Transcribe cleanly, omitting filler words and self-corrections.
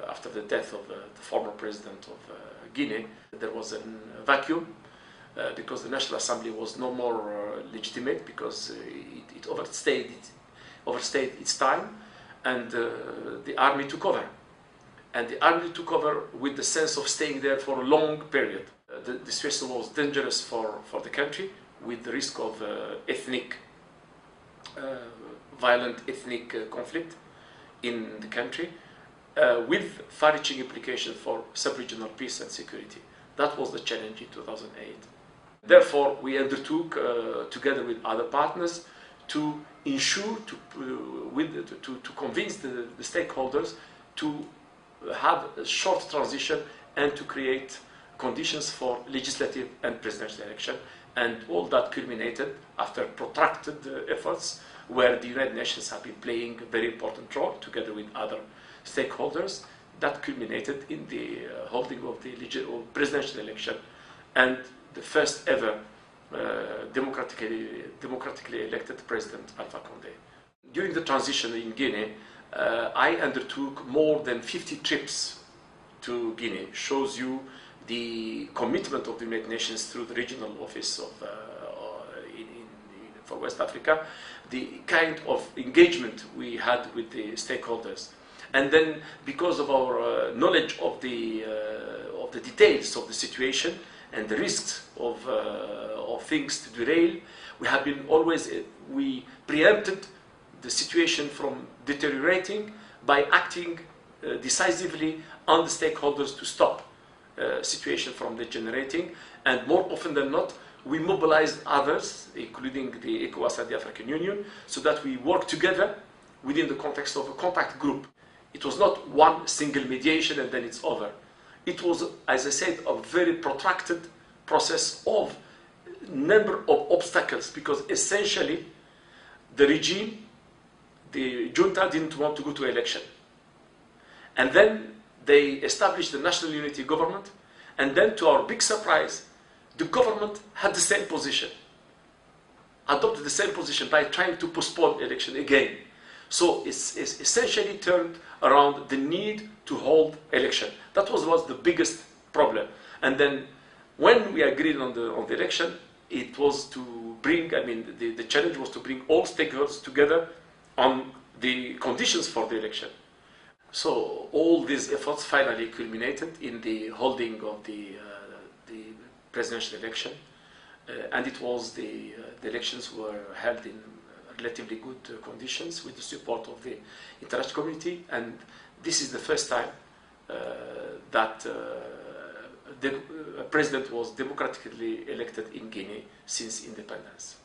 After the death of the former president of Guinea, there was a vacuum because the National Assembly was no more legitimate because it overstayed its time, and the army took over. And the army took over with the sense of staying there for a long period. The situation was dangerous for the country, with the risk of violent ethnic conflict in the country, with far-reaching implications for sub-regional peace and security. That was the challenge in 2008. Therefore, we undertook, together with other partners, to ensure, to convince the stakeholders to have a short transition and to create conditions for legislative and presidential election. And all that culminated after protracted efforts, where the United Nations have been playing a very important role together with other stakeholders. That culminated in the holding of the presidential election and the first ever democratically elected President Alpha Condé. During the transition in Guinea, I undertook more than 50 trips to Guinea. Shows you the commitment of the United Nations through the regional office for West Africa, the kind of engagement we had with the stakeholders. And then, because of our knowledge of the details of the situation and the risks of things to derail, we preempted the situation from deteriorating by acting decisively on the stakeholders to stop situation from degenerating. And more often than not, we mobilized others, including the ECOWAS and the African Union, so that we work together within the context of a contact group. It was not one single mediation and then it's over. It was, as I said, a very protracted process of number of obstacles, because essentially the regime, the junta, didn't want to go to election. And then they established the National Unity Government, and then, to our big surprise, the government had the same position, adopted the same position by trying to postpone election again. So it's essentially turned around the need to hold election. That was the biggest problem. And then when we agreed on the election, it was to bring, the challenge was to bring all stakeholders together on the conditions for the election. So all these efforts finally culminated in the holding of the presidential election, and it was the elections were held in relatively good conditions with the support of the international community, and this is the first time that a president was democratically elected in Guinea since independence.